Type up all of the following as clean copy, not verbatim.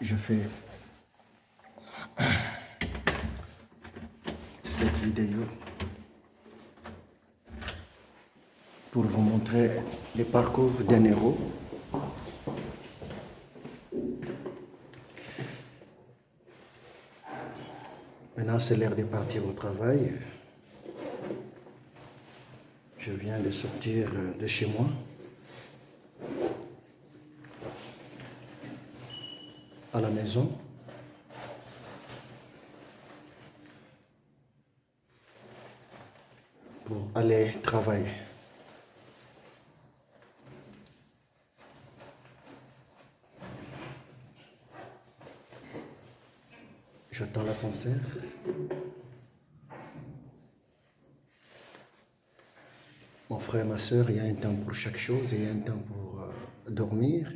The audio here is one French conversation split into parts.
je fais cette vidéo pour vous montrer le parcours d'un héros. Maintenant, c'est l'heure de partir au travail. Je viens de sortir de chez moi. À la maison. Pour aller travailler. J'attends l'ascenseur. Mon frère et ma soeur, il y a un temps pour chaque chose. Il y a un temps pour dormir.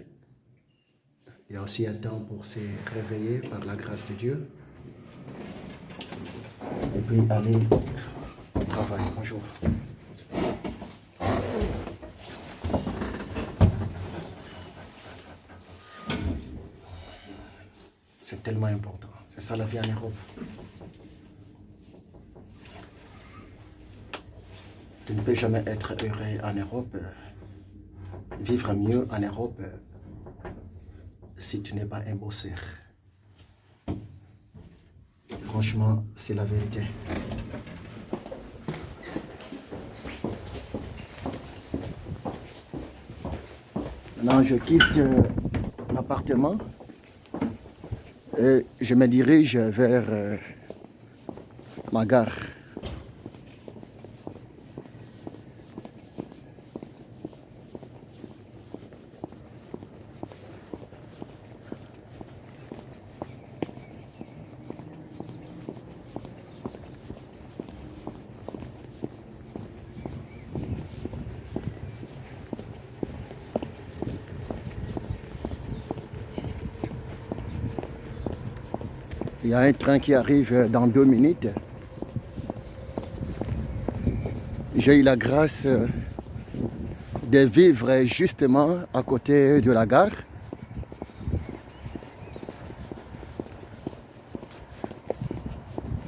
Il y a aussi un temps pour se réveiller par la grâce de Dieu. Et puis aller au travail. Bonjour. C'est tellement important. C'est ça la vie en Europe. Tu ne peux jamais être heureux en Europe, vivre mieux en Europe si tu n'es pas un bosseur. Franchement, c'est la vérité. Maintenant, je quitte l'appartement et je me dirige vers ma gare. Il y a un train qui arrive dans 2 minutes. J'ai eu la grâce de vivre justement à côté de la gare.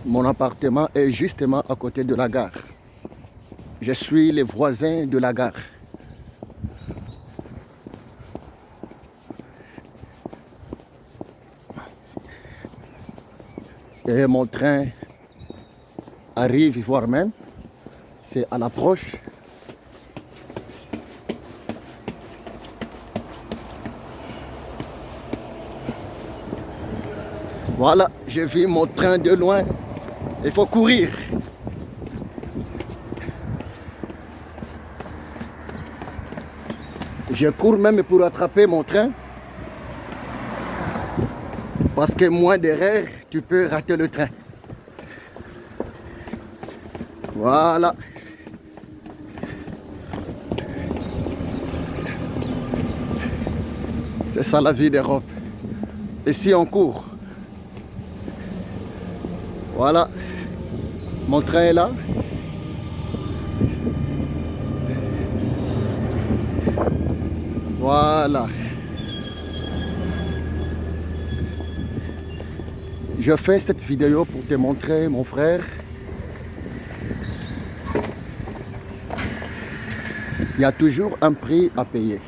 Mon appartement est justement à côté de la gare. Je suis le voisin de la gare. Et mon train arrive, voire même, c'est à l'approche. Voilà, je vis mon train de loin. Il faut courir. Je cours même pour attraper mon train. Parce que moins d'erreurs, tu peux rater le train. Voilà. C'est ça la vie d'Europe. Ici on court. Voilà. Mon train est là. Voilà. Je fais cette vidéo pour te montrer, mon frère. Il y a toujours un prix à payer.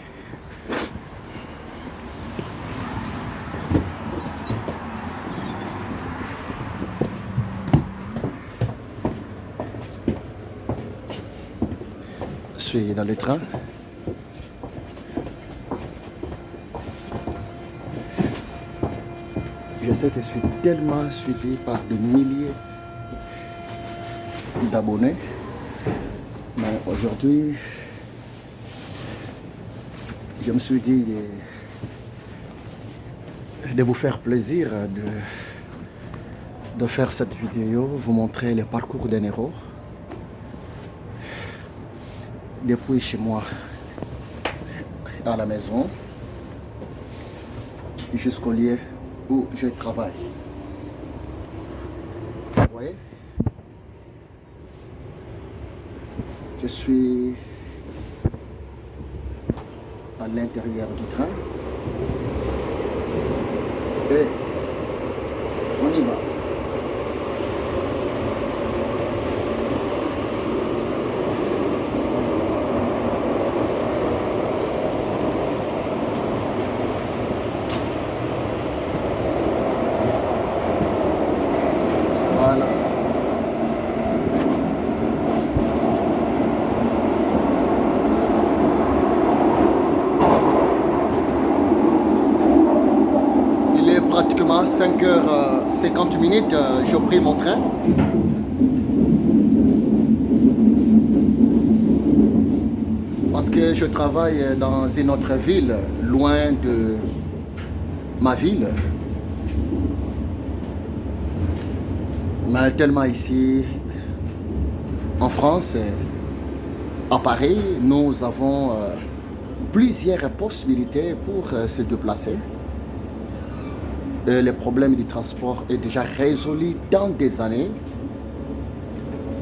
Je suis dans le train. Je sais que je suis tellement suivi par des milliers d'abonnés. Mais aujourd'hui, je me suis dit de vous faire plaisir de faire cette vidéo, vous montrer le parcours d'un héros. Depuis chez moi à la maison jusqu'au lieu où je travaille. Vous voyez? Je suis à l'intérieur du train. Et on y va. Voilà. Il est pratiquement 5h50, j'ai pris mon train. Parce que je travaille dans une autre ville, loin de ma ville. Mais tellement ici, en France, à Paris, nous avons plusieurs possibilités pour se déplacer. Le problème du transport est déjà résolu dans des années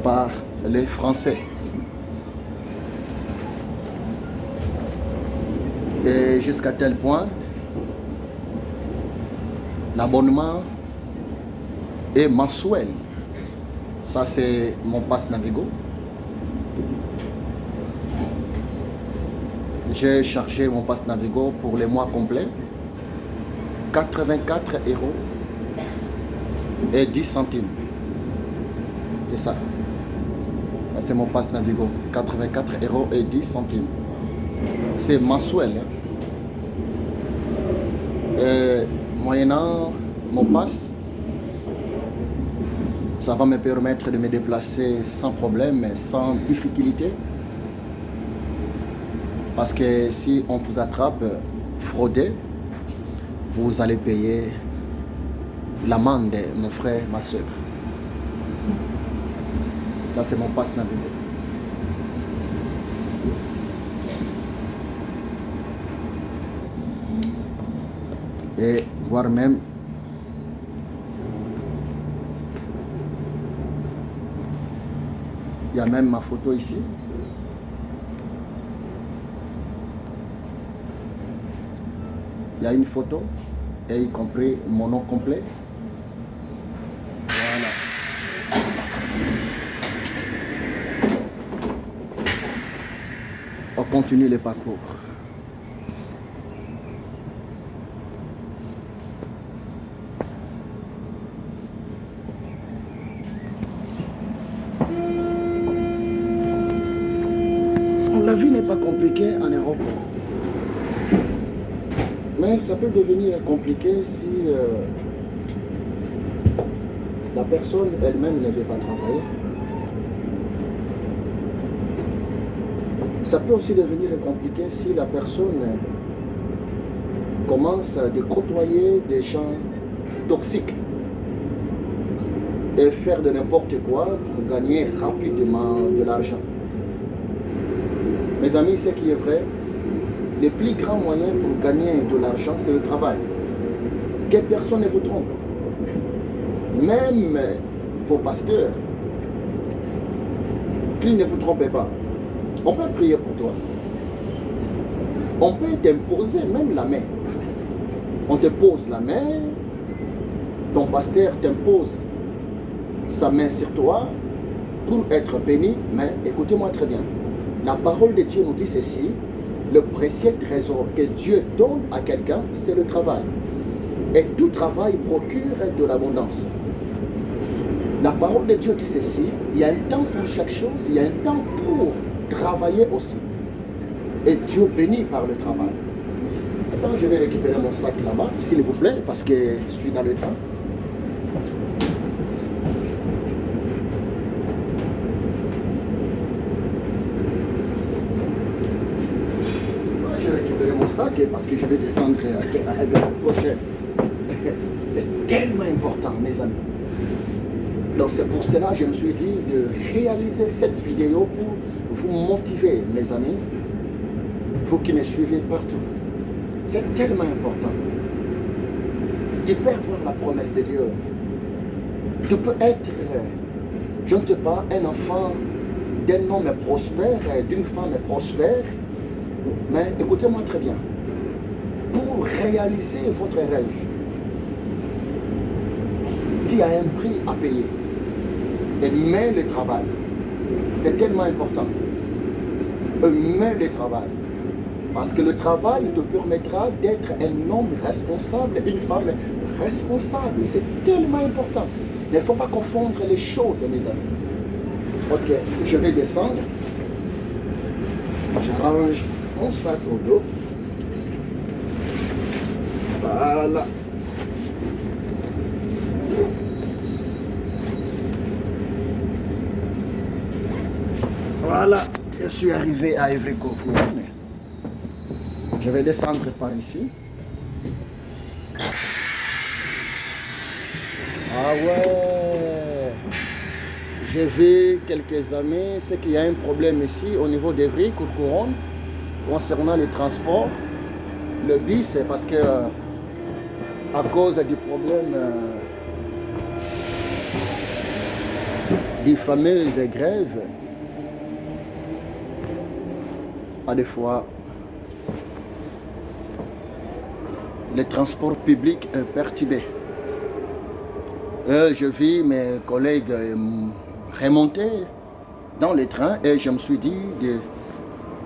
par les Français. Et jusqu'à tel point, l'abonnement est mensuel. Ça, c'est mon pass Navigo. J'ai chargé mon pass Navigo pour les mois complets. 84 € et 10 centimes. C'est ça. Ça, c'est mon pass Navigo. 84 € et 10 centimes. C'est mensuel. Hein? Et moyennant mon pass, ça va me permettre de me déplacer sans problème, sans difficulté. Parce que si on vous attrape fraudé, vous allez payer l'amende, mon frère, ma soeur. Ça, c'est mon pass Navigo. Et voire même il y a même ma photo ici. Il y a une photo, et y compris mon nom complet. Voilà. On continue le parcours. La vie n'est pas compliquée en Europe. Mais ça peut devenir compliqué si la personne elle-même ne veut pas travailler. Ça peut aussi devenir compliqué si la personne commence à côtoyer des gens toxiques et faire de n'importe quoi pour gagner rapidement de l'argent. Mes amis, ce qui est vrai, le plus grand moyen pour gagner de l'argent, c'est le travail. Que personne ne vous trompe. Même vos pasteurs, qu'ils ne vous trompent pas. On peut prier pour toi. On peut t'imposer même la main. On te pose la main, ton pasteur t'impose sa main sur toi pour être béni. Mais écoutez-moi très bien. La parole de Dieu nous dit ceci. Le précieux trésor que Dieu donne à quelqu'un, c'est le travail. Et tout travail procure de l'abondance. La parole de Dieu dit ceci, il y a un temps pour chaque chose, il y a un temps pour travailler aussi. Et Dieu bénit par le travail. Attends, je vais récupérer mon sac là-bas, s'il vous plaît, parce que je suis dans le train. Parce que je vais descendre à la prochaine. C'est tellement important, mes amis. Donc c'est pour cela que je me suis dit de réaliser cette vidéo pour vous motiver, mes amis, vous qui me suivez partout. C'est tellement important. Tu peux avoir la promesse de Dieu. Tu peux être, je ne sais pas, un enfant d'un homme prospère, d'une femme prospère. Mais écoutez-moi très bien. Pour réaliser votre rêve, Tu as un prix à payer. Aimer le travail. C'est tellement important. Aimer le travail. Parce que le travail te permettra d'être un homme responsable, une femme responsable. C'est tellement important. Il ne faut pas confondre les choses, mes amis. Ok, je vais descendre. J'arrange mon sac au dos. Voilà. Voilà, je suis arrivé à Évry-Courcouronnes. Je vais descendre par ici. Ah ouais. J'ai vu quelques amis, c'est qu'il y a un problème ici au niveau d'Évry-Courcouronnes concernant les transports. Le bis, c'est parce que à cause du problème des fameuses grèves, à des fois, le transport public est perturbé. Je vis mes collègues remonter dans les trains et je me suis dit de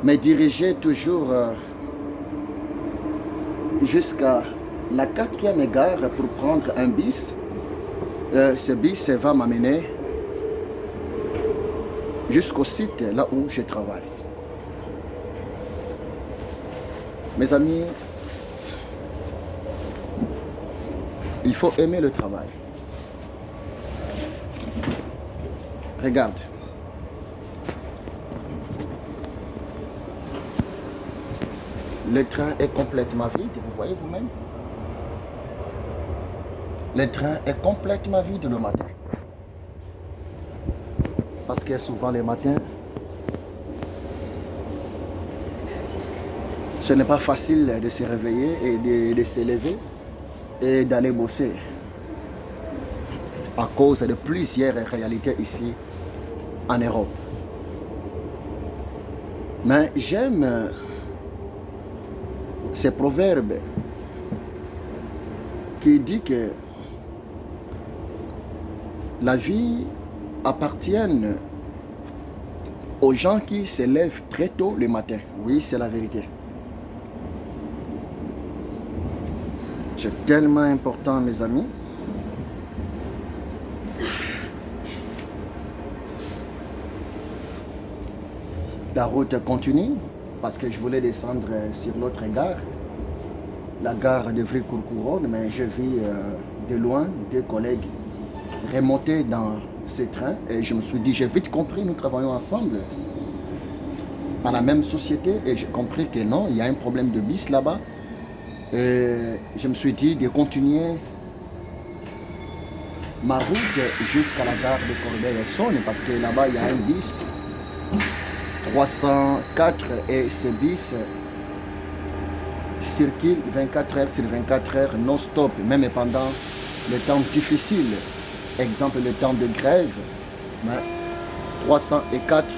me diriger toujours jusqu'à la 4e gare pour prendre un bis. Ce bis va m'amener jusqu'au site là où je travaille. Mes amis, il faut aimer le travail. Regarde. Le train est complètement vide, vous voyez vous-même. Le train est complètement vide le matin. Parce que souvent les matins, ce n'est pas facile de se réveiller et de se lever et d'aller bosser. À cause de plusieurs réalités ici en Europe. Mais j'aime ce proverbe qui dit que la vie appartient aux gens qui se lèvent très tôt le matin. Oui, c'est la vérité. C'est tellement important, mes amis. La route continue parce que je voulais descendre sur l'autre gare, la gare de Évry-Courcouronnes, mais je vis de loin des collègues remonter dans ces trains et je me suis dit, j'ai vite compris, nous travaillons ensemble dans la même société et j'ai compris que non, il y a un problème de bis là-bas. Et je me suis dit de continuer ma route jusqu'à la gare de Corbeil-Essonnes parce que là-bas il y a un bis 304 et ce bis circule 24 heures sur 24 heures non-stop, même pendant les temps difficiles. Exemple, le temps de grève, 304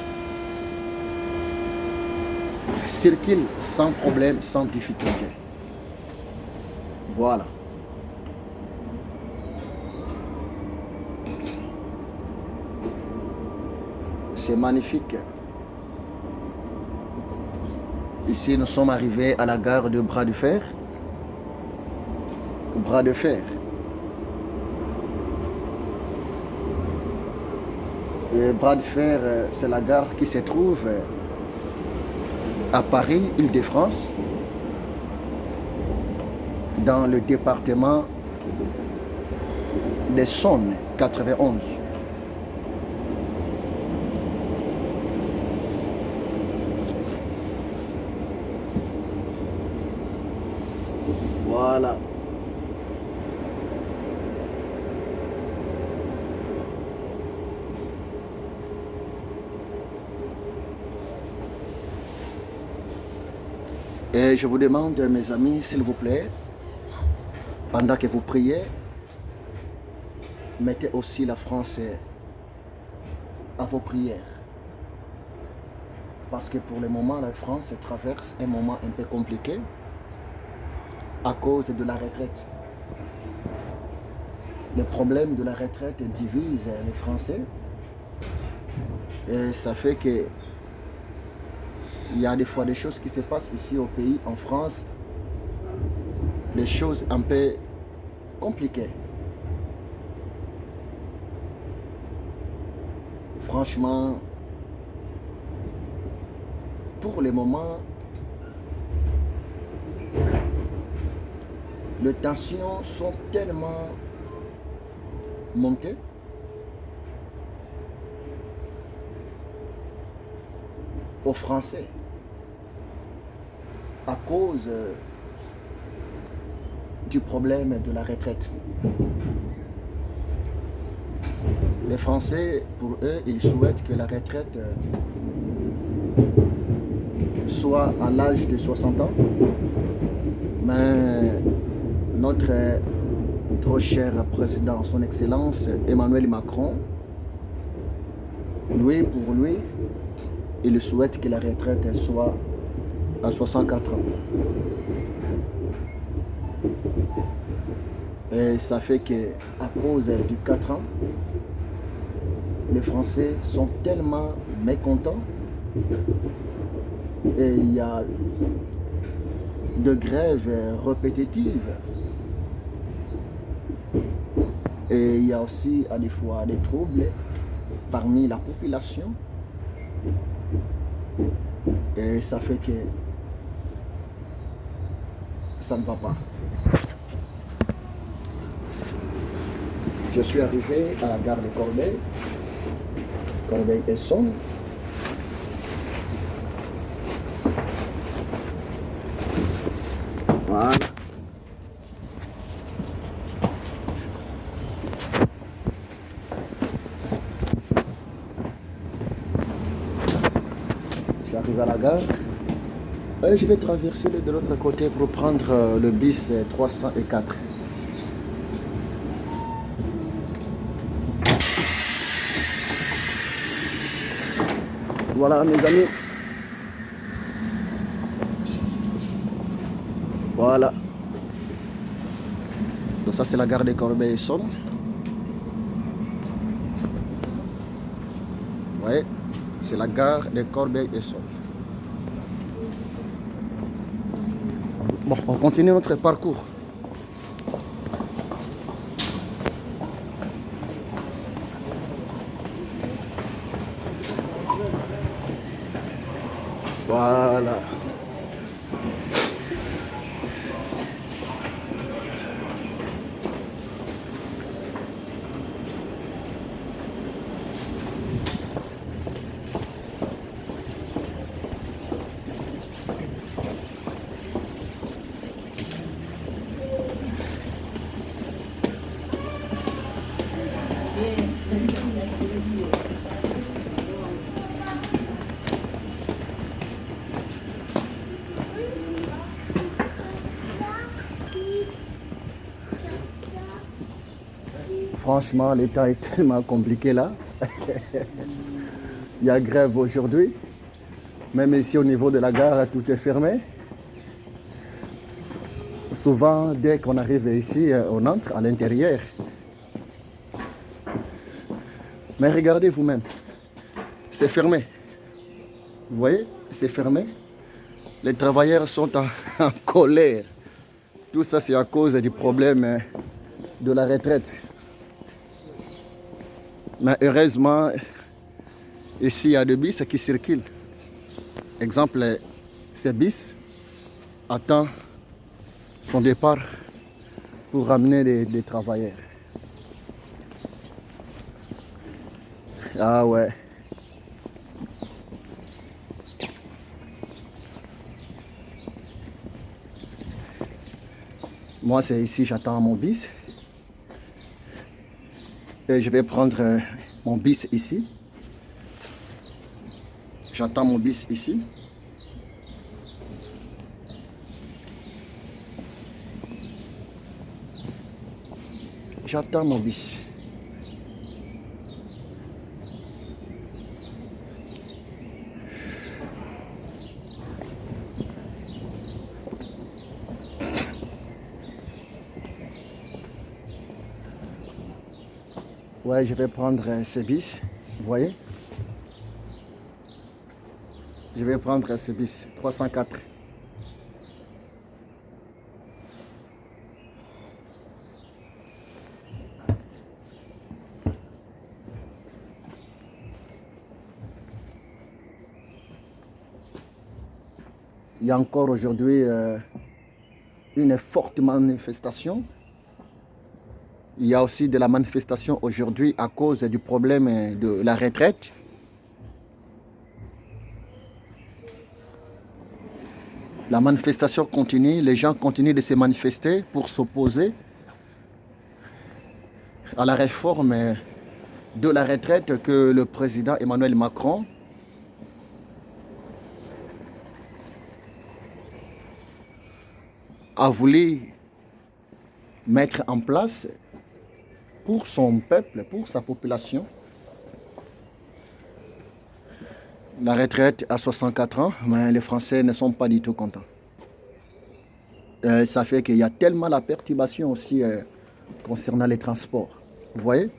circule sans problème, sans difficulté. Voilà. C'est magnifique. Ici, nous sommes arrivés à la gare de Bras de Fer. Bras de Fer. Et Bras de Fer, c'est la gare qui se trouve à Paris, Île-de-France, dans le département d'Essonnes, 91. Voilà. Et je vous demande, mes amis, s'il vous plaît, pendant que vous priez, mettez aussi la France à vos prières. Parce que pour le moment, la France traverse un moment un peu compliqué à cause de la retraite. le problème de la retraite divise les Français. Et ça fait que il y a des fois des choses qui se passent ici au pays, en France, des choses un peu compliquées. Franchement, pour le moment, les tensions sont tellement montées aux Français à cause du problème de la retraite. Les Français, pour eux, ils souhaitent que la retraite soit à l'âge de 60 ans. Mais notre trop cher président, son Excellence Emmanuel Macron, pour lui, il souhaite que la retraite soit à 64 ans. Et ça fait qu'à cause du 4 ans, les Français sont tellement mécontents et il y a de grèves répétitives. Et il y a aussi à des fois des troubles parmi la population. Et ça fait que ça ne va pas. Je suis arrivé à la gare de Corbeil, Corbeil-Essonnes. Voilà. Je suis arrivé à la gare. Et je vais traverser de l'autre côté pour prendre le bus 304. Voilà mes amis. Voilà. Donc ça c'est la gare de Corbeil-Essonnes. Ouais, c'est la gare de Corbeil-Essonnes. Bon, on continue notre parcours. Voilà. Franchement, l'état est tellement compliqué là. Il y a grève aujourd'hui. Même ici au niveau de la gare, tout est fermé. Souvent, dès qu'on arrive ici, on entre à l'intérieur. Mais regardez vous-même, c'est fermé. Vous voyez, c'est fermé. Les travailleurs sont en colère. Tout ça, c'est à cause du problème de la retraite. Mais heureusement, ici, il y a des bus qui circulent. Exemple, ces bus attendent son départ pour ramener des travailleurs. Ah ouais. Moi, c'est ici, j'attends mon bus. Et je vais prendre mon bus ici. J'attends mon bus ici. J'attends mon bus. Ouais, je vais prendre ce bis. Vous voyez? Je vais prendre ce bis. 304. Il y a encore aujourd'hui une forte manifestation. Il y a aussi de la manifestation aujourd'hui à cause du problème de la retraite. La manifestation continue, les gens continuent de se manifester pour s'opposer à la réforme de la retraite que le président Emmanuel Macron a voulu mettre en place pour son peuple, pour sa population. La retraite à 64 ans, mais les Français ne sont pas du tout contents. Ça fait qu'il y a tellement la perturbation aussi concernant les transports. Vous voyez?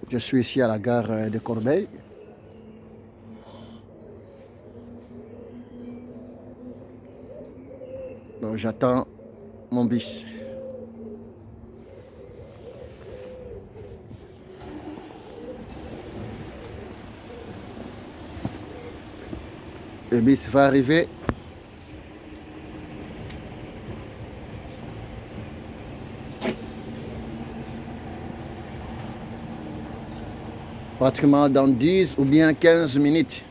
Je suis ici à la gare de Corbeil. Donc j'attends mon bus. Le bus va arriver. Pratiquement dans 10 ou bien 15 minutes.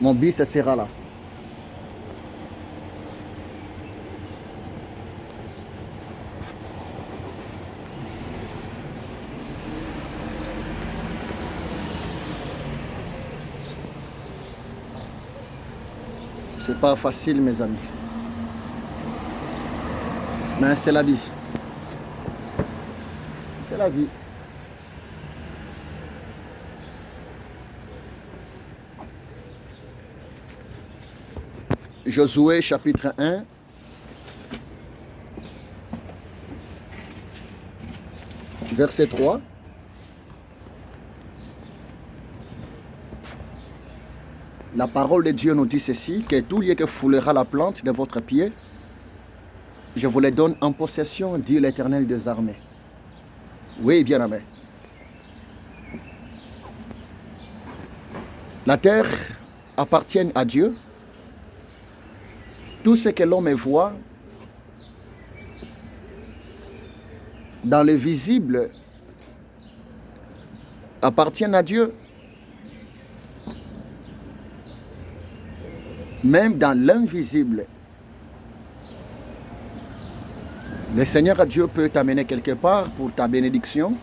Mon bus sera là. C'est pas facile, mes amis. Mais c'est la vie. C'est la vie. Josué chapitre 1. Verset 3. La parole de Dieu nous dit ceci, que tout lieu que foulera la plante de votre pied, je vous les donne en possession, dit l'Éternel des armées. Oui, bien-aimé. La terre appartient à Dieu. Tout ce que l'homme voit dans le visible appartient à Dieu. Même dans l'invisible, le Seigneur Dieu peut t'amener quelque part pour ta bénédiction,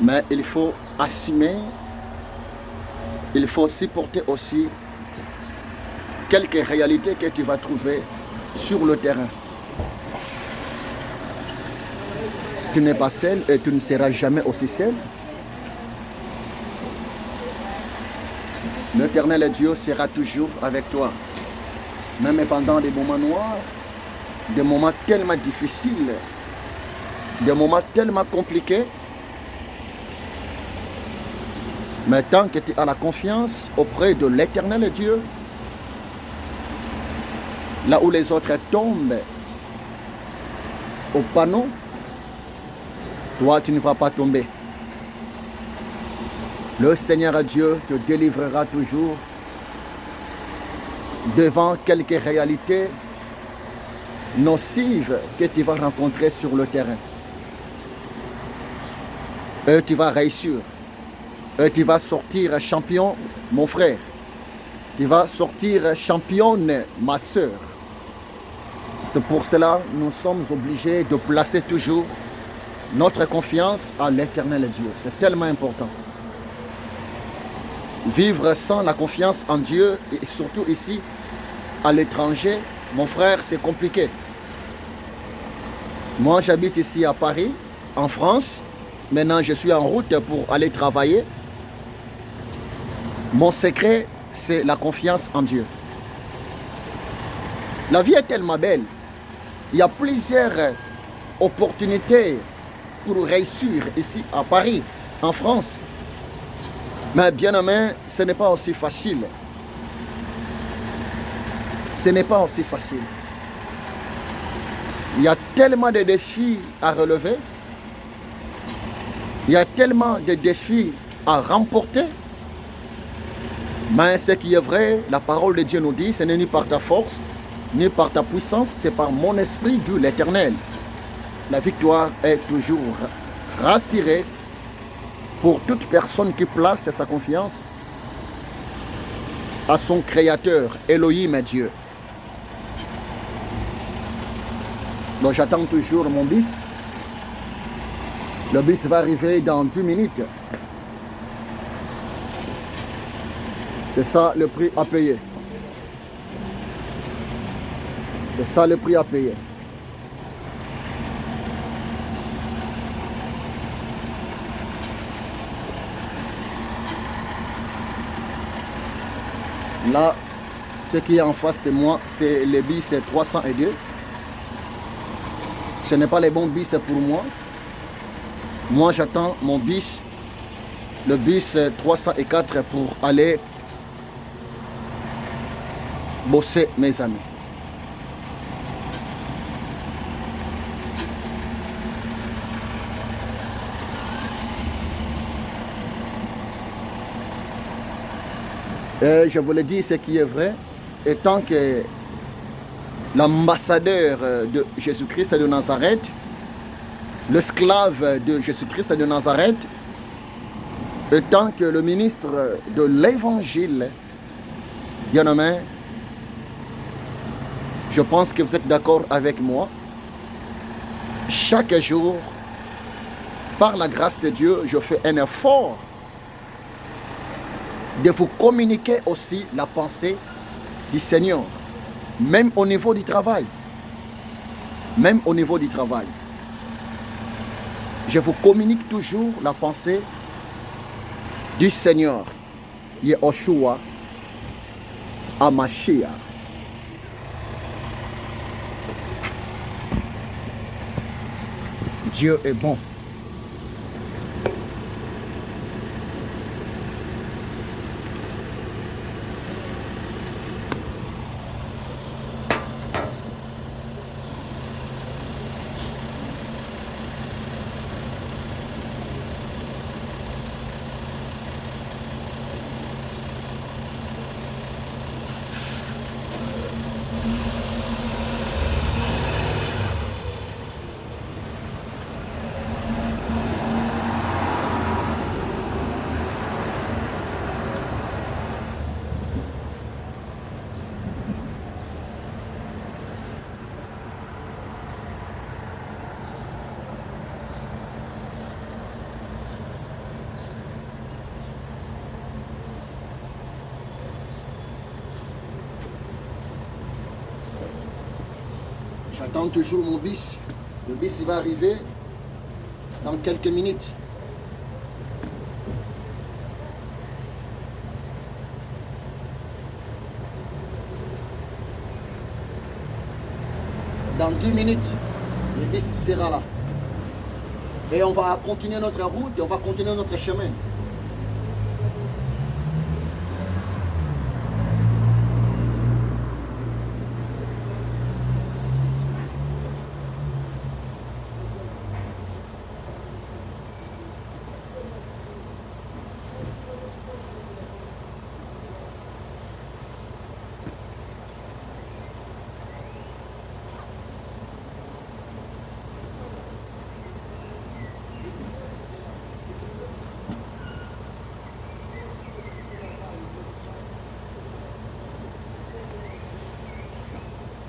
mais il faut assumer, il faut supporter aussi quelques réalités que tu vas trouver sur le terrain. Tu n'es pas seul et tu ne seras jamais aussi seul. L'Éternel Dieu sera toujours avec toi. Même pendant des moments noirs, des moments tellement difficiles, des moments tellement compliqués. Mais tant que tu as la confiance auprès de l'Éternel Dieu, là où les autres tombent au panneau, toi tu ne vas pas tomber. Le Seigneur Dieu te délivrera toujours devant quelques réalités nocives que tu vas rencontrer sur le terrain. Et tu vas réussir. Et tu vas sortir champion, mon frère. Tu vas sortir championne, ma soeur. C'est pour cela que nous sommes obligés de placer toujours notre confiance à l'Éternel Dieu. C'est tellement important. Vivre sans la confiance en Dieu, et surtout ici, à l'étranger, mon frère, c'est compliqué. Moi, j'habite ici à Paris, en France. Maintenant, je suis en route pour aller travailler. Mon secret, c'est la confiance en Dieu. La vie est tellement belle. Il y a plusieurs opportunités pour réussir ici à Paris, en France. Mais bien aimé, ce n'est pas aussi facile. Ce n'est pas aussi facile. Il y a tellement de défis à relever. Il y a tellement de défis à remporter. Mais ce qui est vrai, la parole de Dieu nous dit, ce n'est ni par ta force, ni par ta puissance, c'est par mon esprit, Dieu l'Éternel. La victoire est toujours rassurée pour toute personne qui place sa confiance à son Créateur, Elohim et Dieu. Donc j'attends toujours mon bis. Le bis va arriver dans 10 minutes. C'est ça le prix à payer. C'est ça le prix à payer. Là, ce qui est en face de moi, c'est le bis 302. Ce n'est pas les bons bis pour moi. Moi, j'attends mon bis, le bis 304 pour aller bosser, mes amis. Et je vous le dis, ce qui est vrai, étant que l'ambassadeur de Jésus-Christ de Nazareth, l'esclave de Jésus-Christ de Nazareth, étant que le ministre de l'Évangile, bien aimé, je pense que vous êtes d'accord avec moi. Chaque jour, par la grâce de Dieu, je fais un effort de vous communiquer aussi la pensée du Seigneur, même au niveau du travail. Même au niveau du travail. Je vous communique toujours la pensée du Seigneur, Yehoshua Hamashiach. Dieu est bon. J'attends toujours mon bis. Le bis il va arriver dans quelques minutes. Dans 10 minutes, le bis sera là. Et on va continuer notre route et on va continuer notre chemin.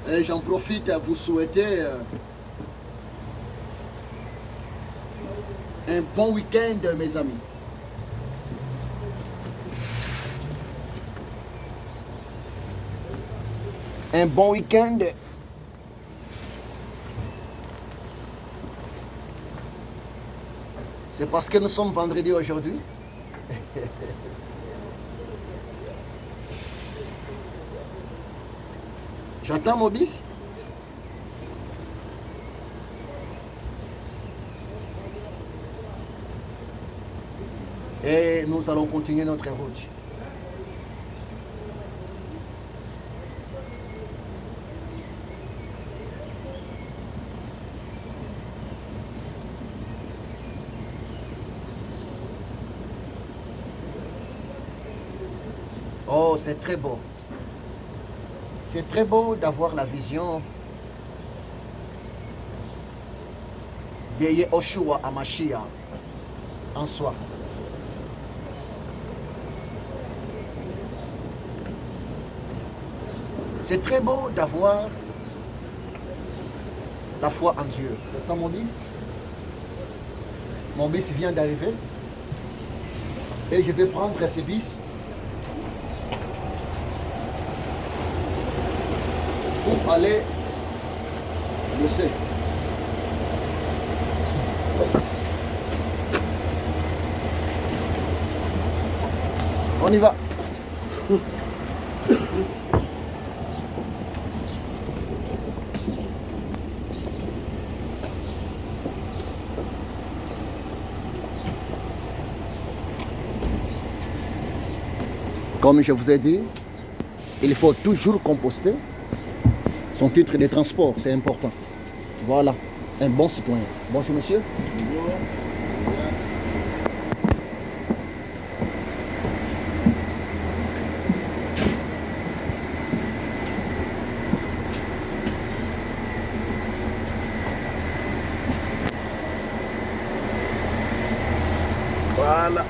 Et j'en profite à vous souhaiter un bon week-end, mes amis. Un bon week-end. C'est parce que nous sommes vendredi aujourd'hui. J'attends mon bis. Et nous allons continuer notre route. Oh, c'est très beau. C'est très beau d'avoir la vision de Yehoshua Hamashiach en soi. C'est très beau d'avoir la foi en Dieu. C'est ça mon bis. Mon bis vient d'arriver. Et je vais prendre ce bis pour aller bosser. On y va. Comme je vous ai dit, il faut toujours composter son titre de transport, c'est important. Voilà, un bon citoyen. Bonjour monsieur. Bonjour. Voilà.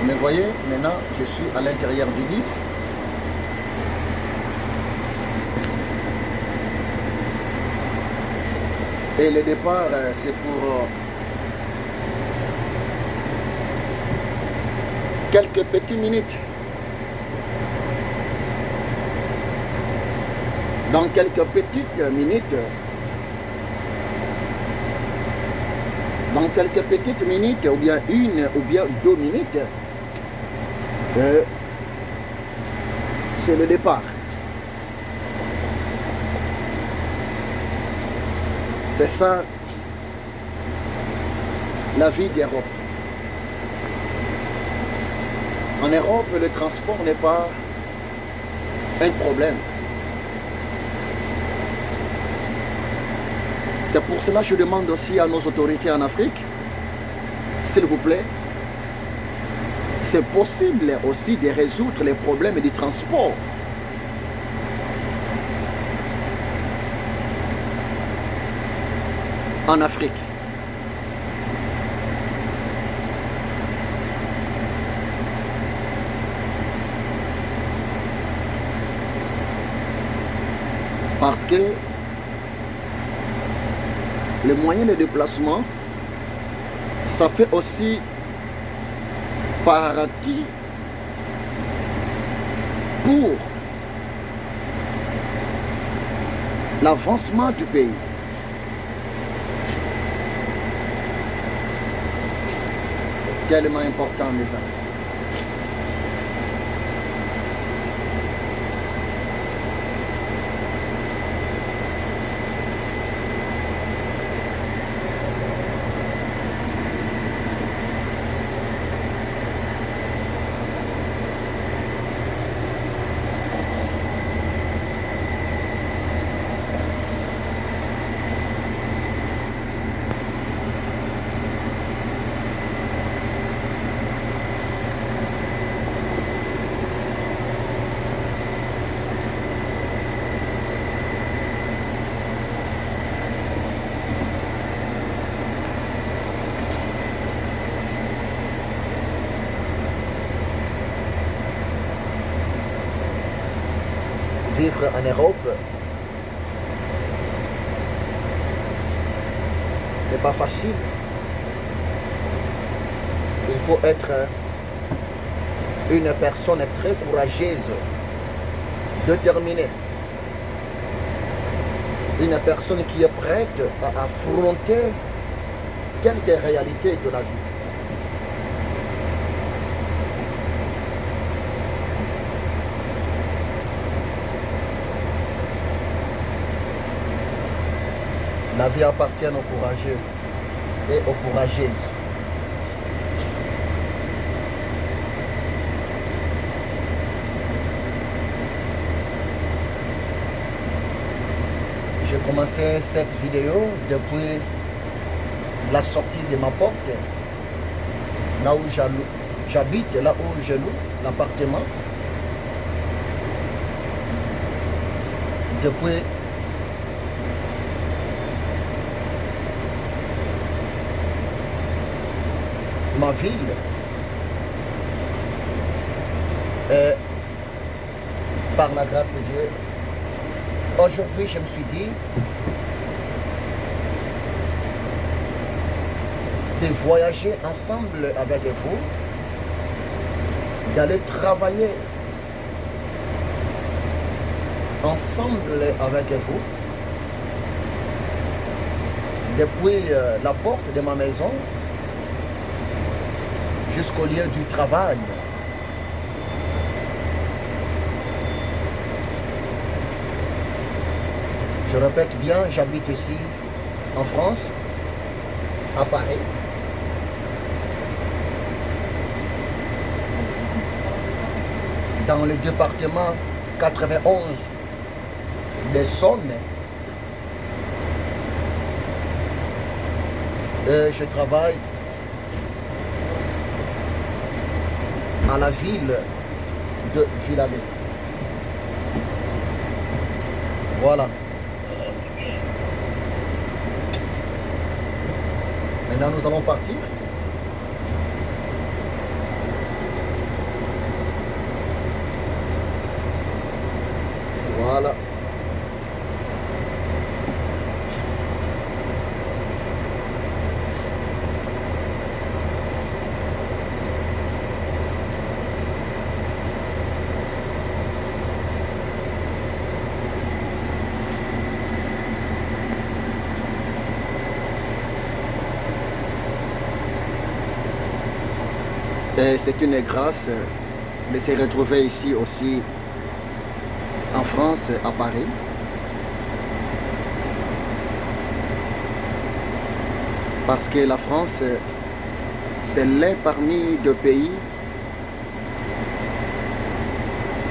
Vous me voyez, maintenant je suis à l'intérieur du bis. Et le départ, c'est pour quelques petites minutes. Dans quelques petites minutes, ou bien une ou bien 2 minutes, c'est le départ. C'est ça, la vie d'Europe. En Europe, le transport n'est pas un problème. C'est pour cela que je demande aussi à nos autorités en Afrique, s'il vous plaît, c'est possible aussi de résoudre les problèmes du transport. En Afrique. Parce que le moyen de déplacement, ça fait aussi partie pour l'avancement du pays. C'est tellement important, les amis. Vivre en Europe n'est pas facile. faut être une personne très courageuse, déterminée. Une personne qui est prête à affronter quelques réalités de la vie. La vie appartient aux courageux et aux courageuses. J'ai commencé cette vidéo depuis la sortie de ma porte, là où j'habite, là où je loue l'appartement. Depuis ma ville. Et par la grâce de Dieu, aujourd'hui je me suis dit de voyager ensemble avec vous, d'aller travailler ensemble avec vous, depuis la porte de ma maison jusqu'au lieu du travail. Je répète bien, j'habite ici en France, à Paris. Dans le département 91 de Saône. Et je travaille à la ville de Villamé. Voilà. Maintenant, nous allons partir. Voilà. Et c'est une grâce de se retrouver ici aussi en France, à Paris. Parce que la France, c'est l'un parmi deux pays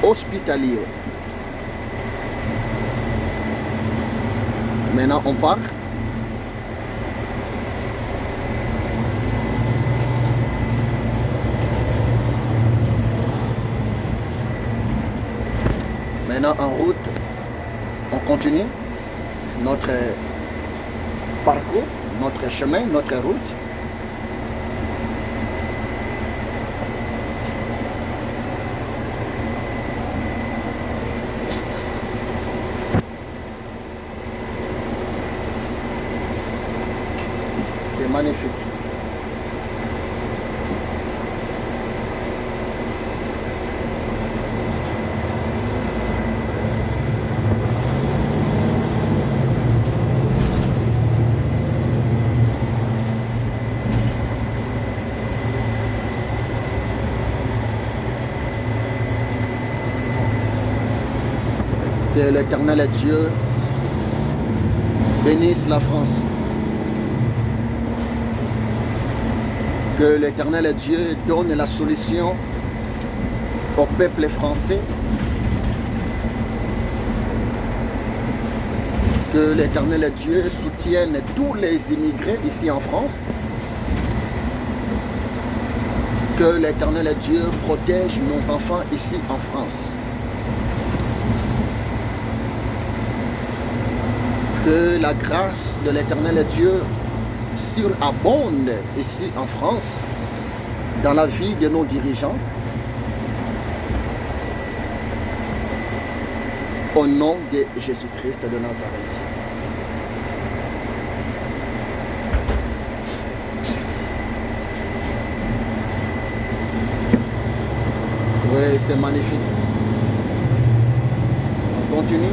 hospitaliers. Maintenant, on part. Maintenant, en route, on continue notre parcours, notre chemin, notre route. C'est magnifique. Que l'Éternel Dieu bénisse la France. Que l'Éternel Dieu donne la solution au peuple français. Que l'Éternel Dieu soutienne tous les immigrés ici en France. Que l'Éternel Dieu protège nos enfants ici en France. Que la grâce de l'Éternel Dieu surabonde ici en France, dans la vie de nos dirigeants. Au nom de Jésus-Christ de Nazareth. Et c'est magnifique. On continue.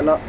Voilà.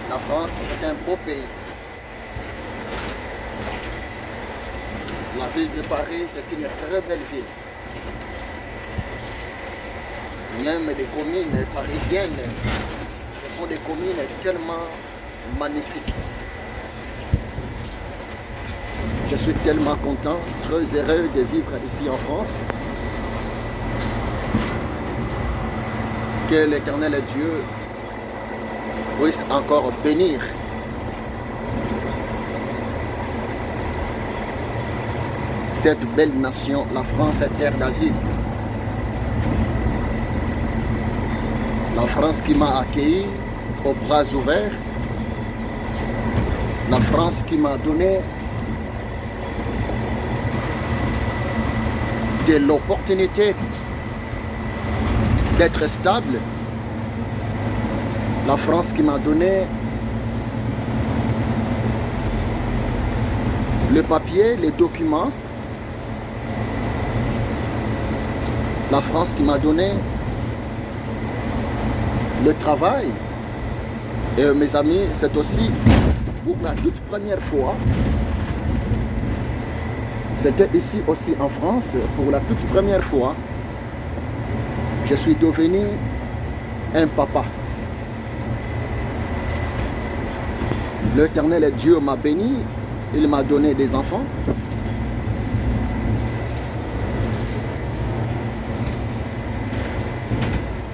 La France, c'est un beau pays. La ville de Paris, c'est une très belle ville. Même les communes parisiennes, ce sont des communes tellement magnifiques. Je suis tellement content, très heureux de vivre ici en France. Que l'Éternel Dieu puisse encore bénir cette belle nation, la France, terre d'asile. La France qui m'a accueilli aux bras ouverts. La France qui m'a donné de l'opportunité d'être stable. La France qui m'a donné le papier, les documents. La France qui m'a donné le travail. Et mes amis, c'est aussi pour la toute première fois. C'était ici aussi en France, pour la toute première fois, je suis devenu un papa. L'Éternel Dieu m'a béni, il m'a donné des enfants.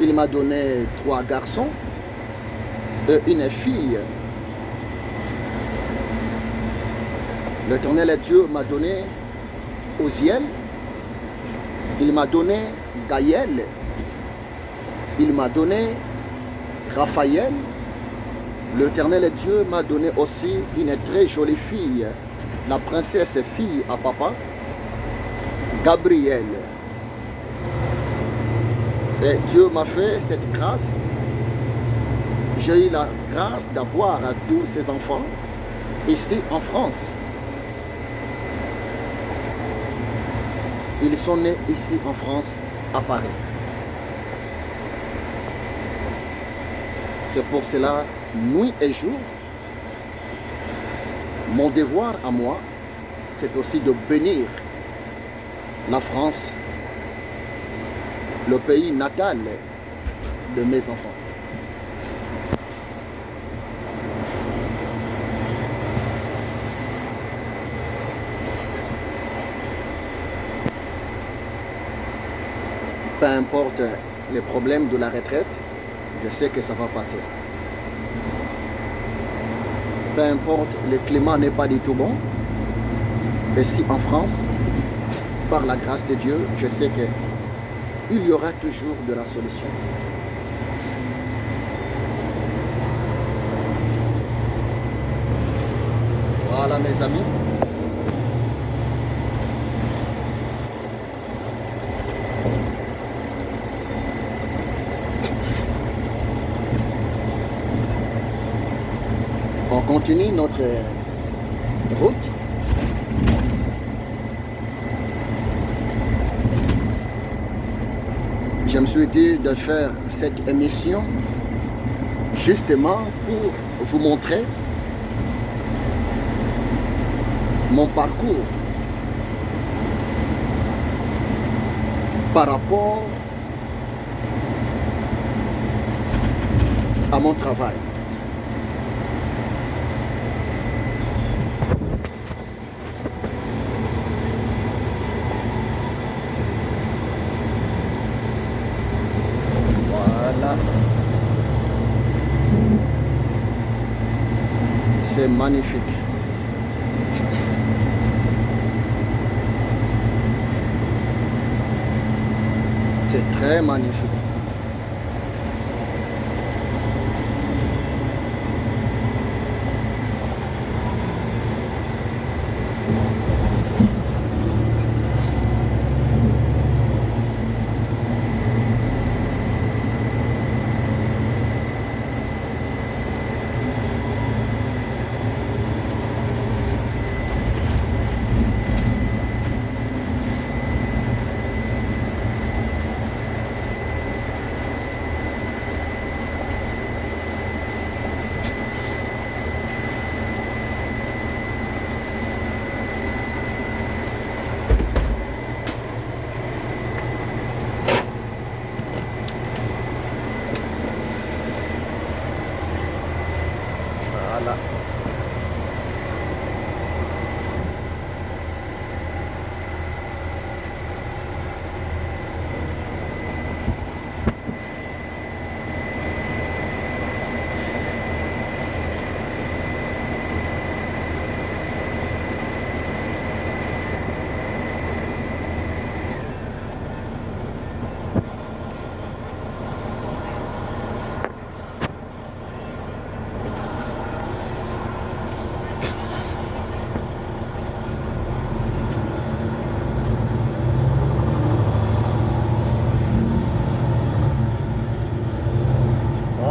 Il m'a donné 3 garçons et une fille. L'Éternel Dieu m'a donné Osiel, il m'a donné Gaël, il m'a donné Raphaël. L'Éternel Dieu m'a donné aussi une très jolie fille, la princesse fille à papa, Gabrielle. Et Dieu m'a fait cette grâce. J'ai eu la grâce d'avoir tous ces enfants ici en France. Ils sont nés ici en France, à Paris. C'est pour cela, nuit et jour, mon devoir à moi, c'est aussi de bénir la France, le pays natal de mes enfants. Peu importe les problèmes de la retraite, je sais que ça va passer. Peu importe, le climat n'est pas du tout bon. Ici en France, par la grâce de Dieu, je sais qu'il y aura toujours de la solution. Voilà mes amis. On continue notre route. Je me suis dit de faire cette émission justement pour vous montrer mon parcours par rapport à mon travail. Voilà. C'est magnifique. C'est très magnifique. Voilà.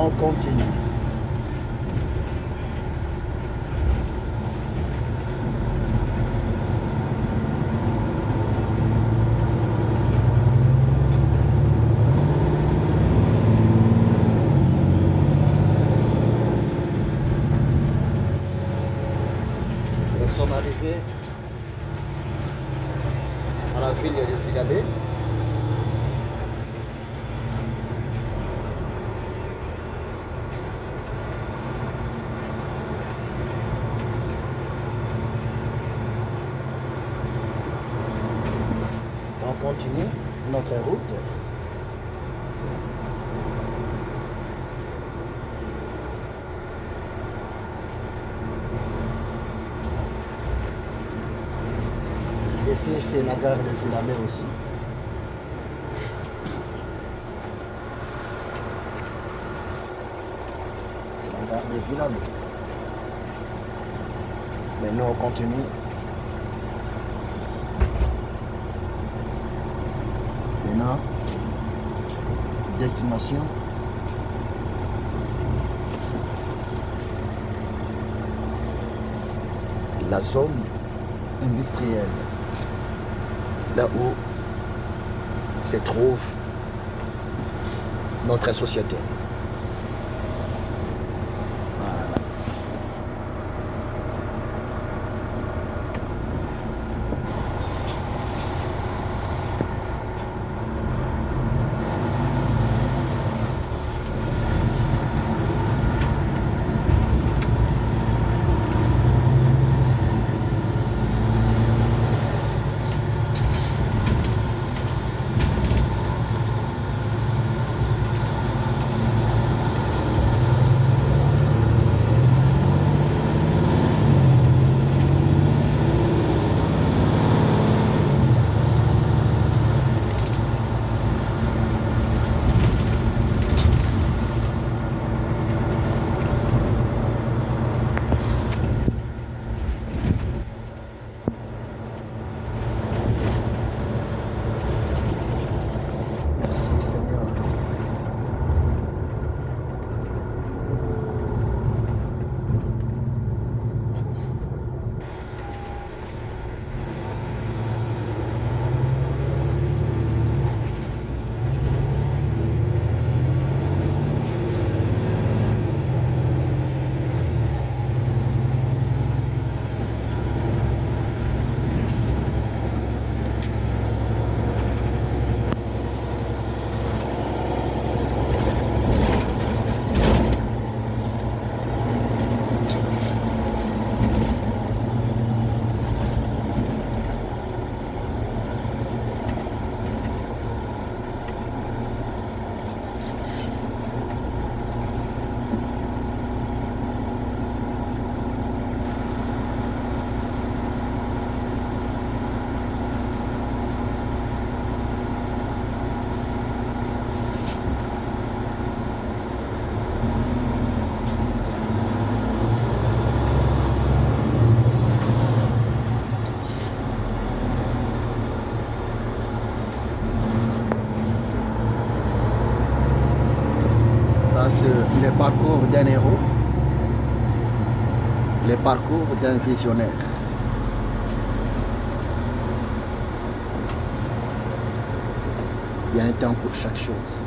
On continue. Nous sommes arrivés à la ville de Vilabé. On continue notre route. Ici, c'est la gare de Vilabé aussi. C'est la gare de Vilabé. Maintenant, on continue. Maintenant, destination. La zone industrielle. Là où se trouve notre société. Voilà. Ça, c'est le parcours d'un héros, le parcours d'un visionnaire. Il y a un temps pour chaque chose.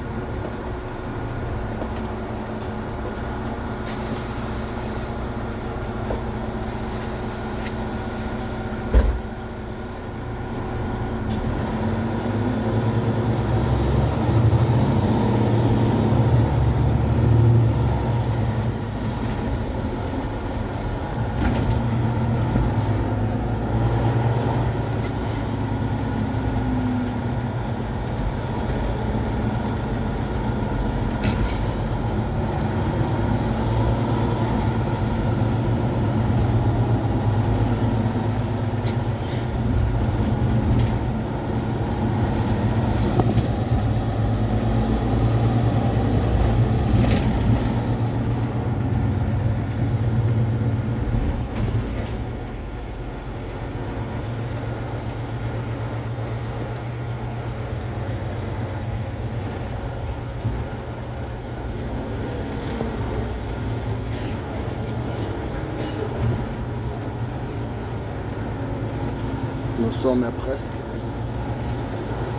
Nous sommes presque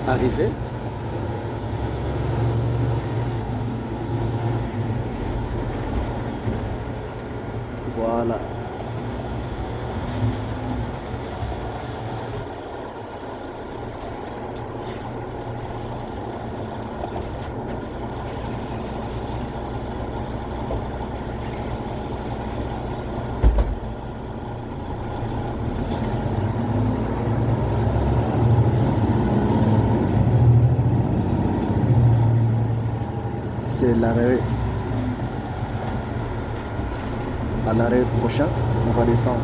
arrivés. Voilà. C'est l'arrêt. À l'arrêt prochain, on va descendre.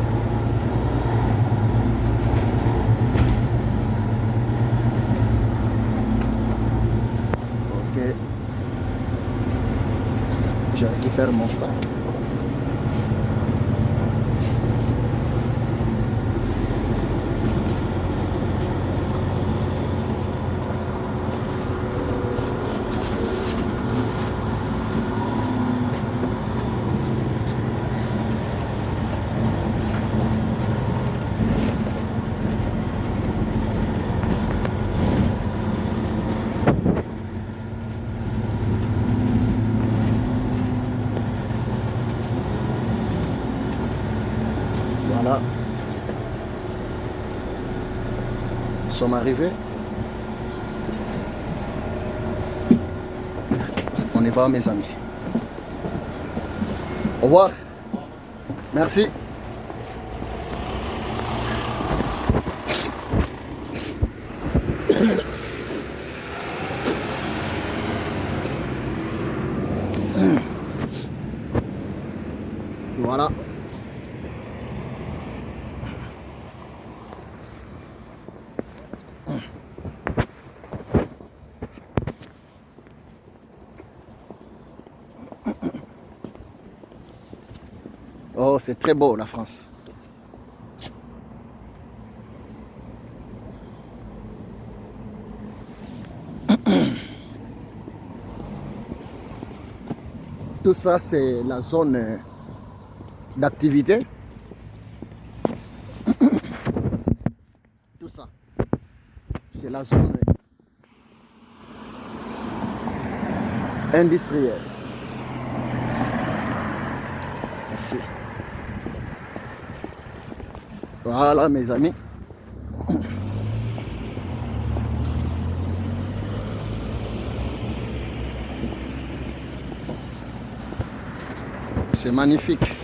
Ok. Je récupère mon sac. Voilà. Nous sommes arrivés. On y va, mes amis. Au revoir. Merci. Voilà. Oh, c'est très beau, la France. Tout ça, c'est la zone d'activité. Tout ça, c'est la zone industrielle. Merci. Voilà, mes amis. C'est magnifique.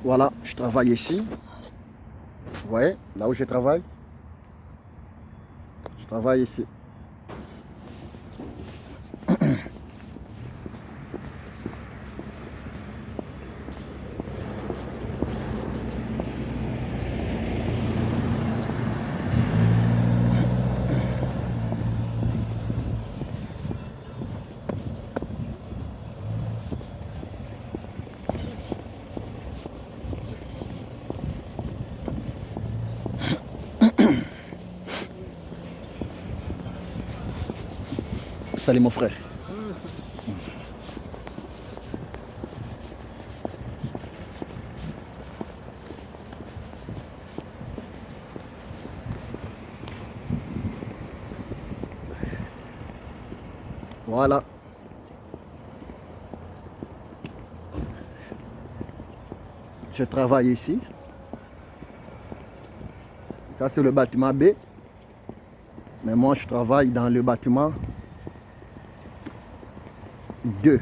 Voilà, je travaille ici. Vous voyez, là où je travaille. Je travaille ici. Salut mon frère. Voilà. Je travaille ici. Ça, c'est le bâtiment B. Mais moi, je travaille dans le bâtiment 2.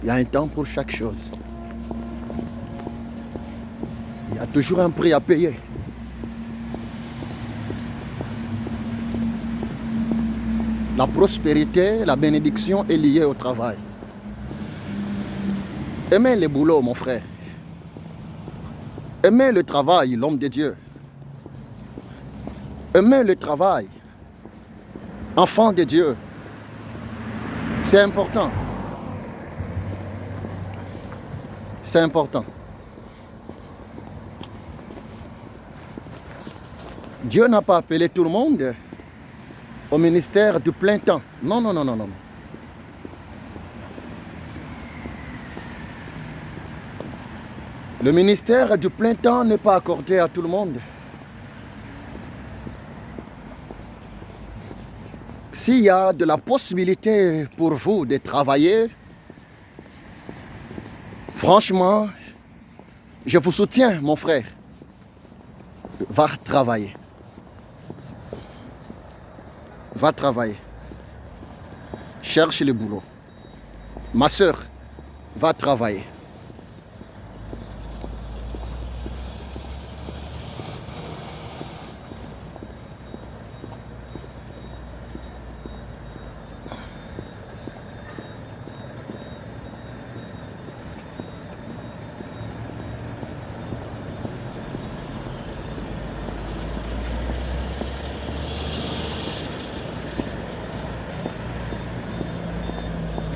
Il y a un temps pour chaque chose. Il y a toujours un prix à payer. La prospérité, la bénédiction est liée au travail. Aimez le boulot, mon frère. Aimez le travail, l'homme de Dieu. Aimez le travail, enfant de Dieu. C'est important. C'est important. Dieu n'a pas appelé tout le monde au ministère du plein temps. Non, non, non, non, non. Le ministère du plein temps n'est pas accordé à tout le monde. S'il y a de la possibilité pour vous de travailler, franchement, je vous soutiens, mon frère. Va travailler. Va travailler. Cherche le boulot. Ma soeur, va travailler.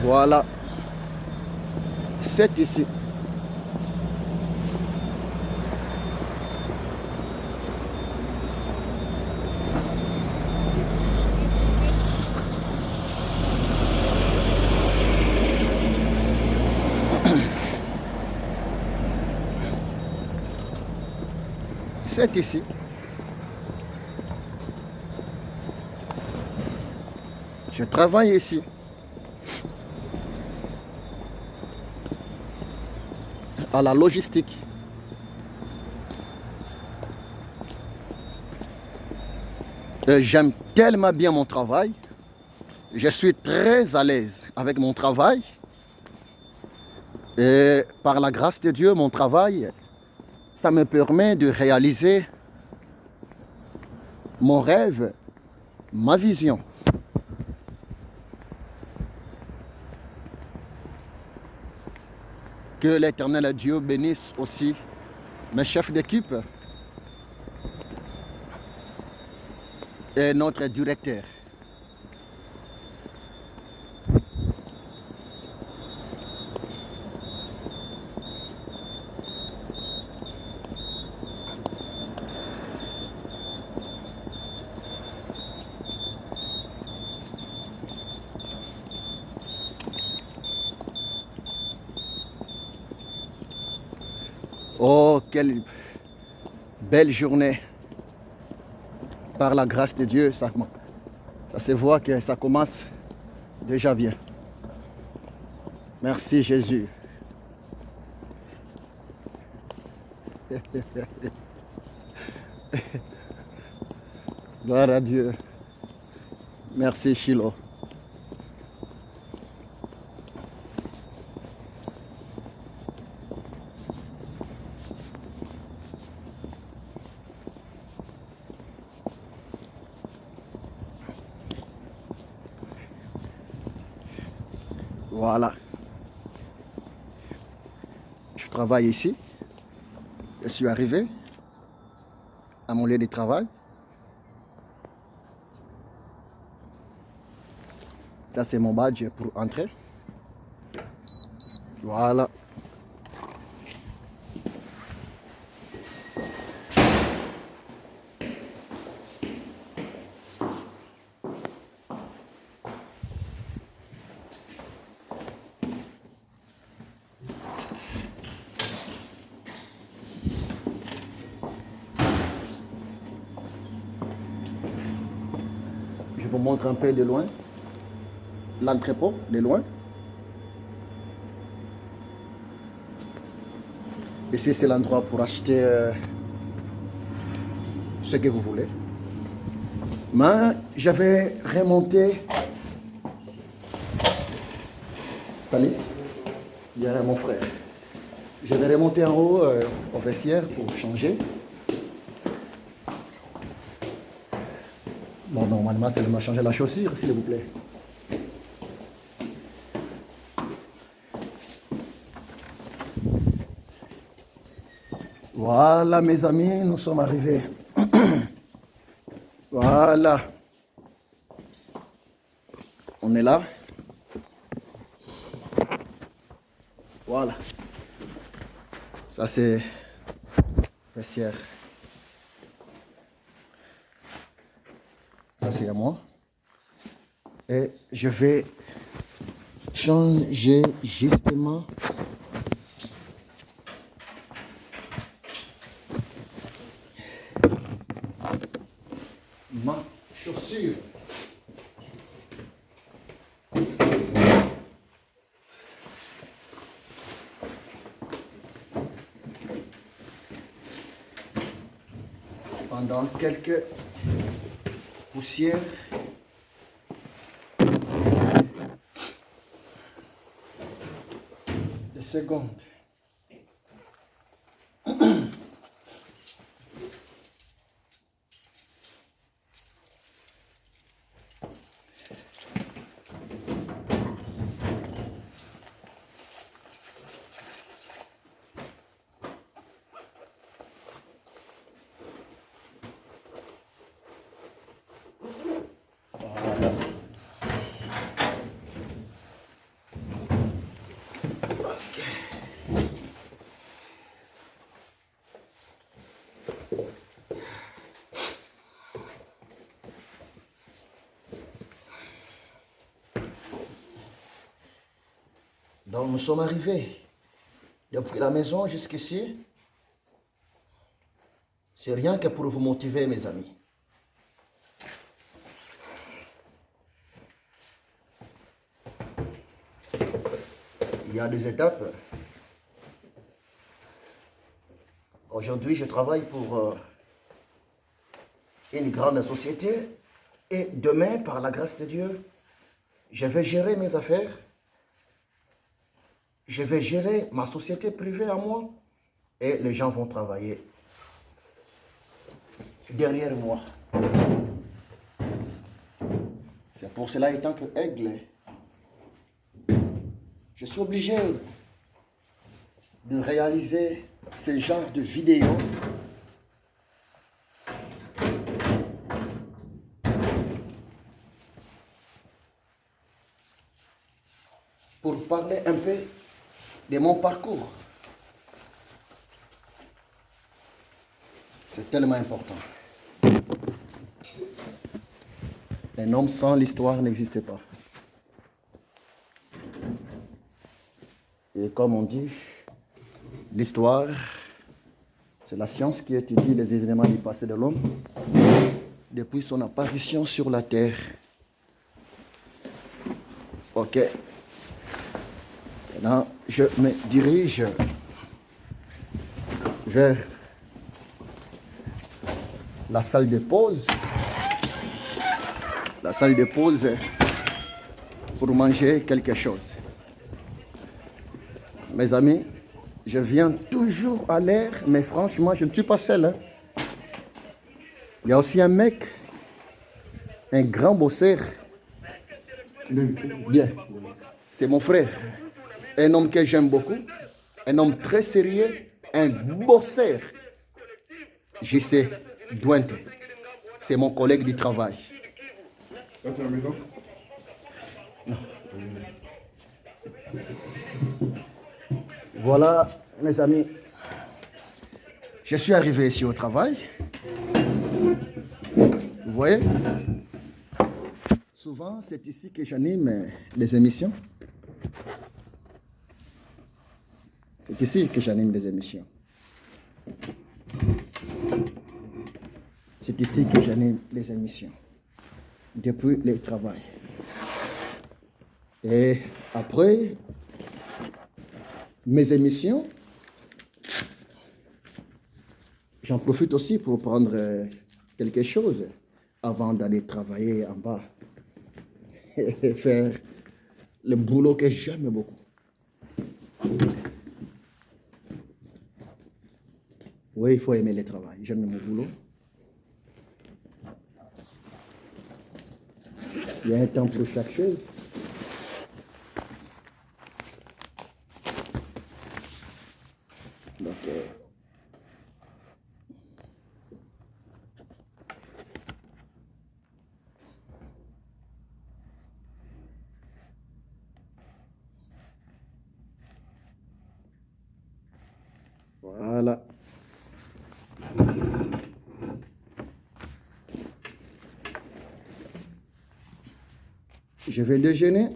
Voilà. C'est ici. C'est ici. Je travaille ici. À la logistique. J'aime tellement bien mon travail. Je suis très à l'aise avec mon travail. Et par la grâce de Dieu, mon travail, ça me permet de réaliser mon rêve, ma vision. Que l'Éternel Dieu bénisse aussi mes chefs d'équipe et notre directeur. Oh, quelle belle journée. Par la grâce de Dieu, ça se voit que ça commence déjà bien. Merci Jésus. Gloire à Dieu. Merci Shiloh. Voilà. je travaille ici. Je suis arrivé à mon lieu de travail. Ça, c'est mon badge pour entrer. Voilà. Je vous montre un peu de loin. L'entrepôt, de loin. Ici, c'est l'endroit pour acheter ce que vous voulez. Mais j'avais remonté. Salut. Il y a mon frère. J'avais remonté en haut au vestiaire pour changer. Bon, normalement, c'est de me changer la chaussure, s'il vous plaît. Voilà, mes amis, nous sommes arrivés. Voilà. On est là. Voilà. Ça, c'est vestiaire. Ça, c'est à moi. Et je vais changer justement ma chaussure. Pendant quelques poussières. Des secondes. Donc nous sommes arrivés depuis la maison jusqu'ici. C'est rien que pour vous motiver, mes amis. Il y a des étapes. Aujourd'hui, je travaille pour une grande société et demain, par la grâce de Dieu, je vais gérer mes affaires. Je vais gérer ma société privée à moi et les gens vont travailler derrière moi. C'est pour cela, étant que aigle, je suis obligé de réaliser ce genre de vidéos pour parler un peu de mon parcours. C'est tellement important. Un homme sans l'histoire n'existe pas. Et comme on dit, l'histoire, c'est la science qui étudie les événements du passé de l'homme depuis son apparition sur la terre. Ok. Maintenant, je me dirige vers la salle de pause. La salle de pause pour manger quelque chose. Mes amis, je viens toujours à l'heure, mais franchement, je ne suis pas seul. Hein. Il y a aussi un mec, un grand bosseur. Bien, c'est mon frère. Un homme que j'aime beaucoup. un homme très sérieux, un bosseur. JC Douente. C'est mon collègue du travail. Là, tu es à la maison? Voilà, mes amis. Je suis arrivé ici au travail. Vous voyez? Souvent, c'est ici que j'anime les émissions. C'est ici que j'anime les émissions. C'est ici que j'anime les émissions. Depuis le travail. Et après mes émissions, j'en profite aussi pour prendre quelque chose avant d'aller travailler en bas et faire le boulot que j'aime beaucoup. Oui, il faut aimer le travail. J'aime mon boulot. Il y a un temps pour chaque chose. Donc, voilà. Je vais déjeuner.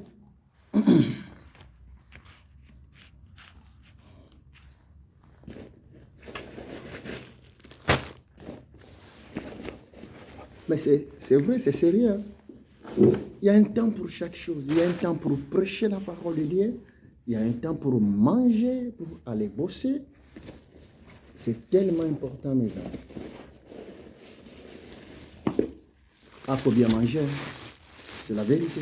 Mais c'est vrai, c'est sérieux. Hein? Il y a un temps pour chaque chose. Il y a un temps pour prêcher la parole de Dieu. Il y a un temps pour manger, pour aller bosser. C'est tellement important, mes amis. Ah, faut bien manger. Hein? C'est la vérité.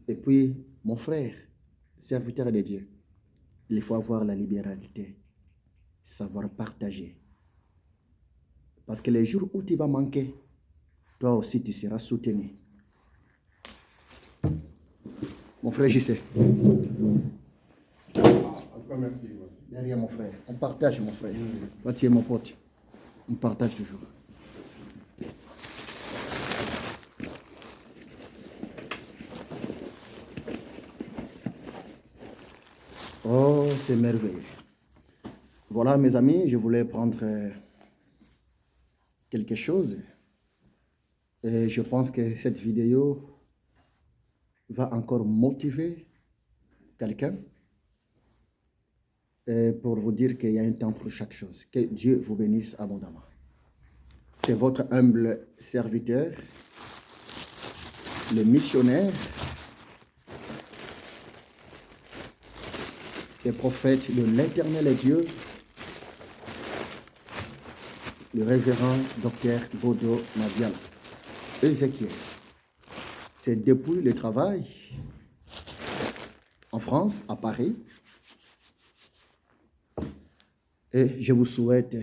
Et puis, mon frère, serviteur de Dieu, il faut avoir la libéralité, savoir partager. Parce que les jours où tu vas manquer, toi aussi tu seras soutenu. Mon frère JC. Merci. Derrière mon frère. On partage, mon frère. Toi, tu es mon pote. On partage toujours. Oh, c'est merveilleux. Voilà, mes amis, je voulais prendre quelque chose. Et je pense que cette vidéo va encore motiver quelqu'un. Et pour vous dire qu'il y a un temps pour chaque chose. Que Dieu vous bénisse abondamment. C'est votre humble serviteur, le missionnaire, le prophète de l'Éternel Dieu, le révérend docteur Bodo Madiala, Ézéchiel. C'est depuis le travail en France, à Paris. Et je vous souhaite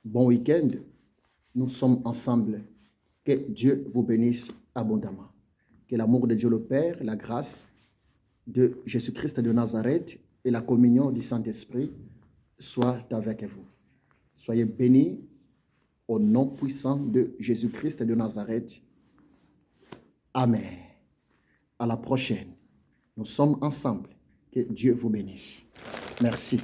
bon week-end. Nous sommes ensemble. Que Dieu vous bénisse abondamment. Que l'amour de Dieu le Père, la grâce de Jésus-Christ de Nazareth et la communion du Saint-Esprit soient avec vous. Soyez bénis au nom puissant de Jésus-Christ de Nazareth. Amen. À la prochaine. Nous sommes ensemble. Que Dieu vous bénisse. Merci.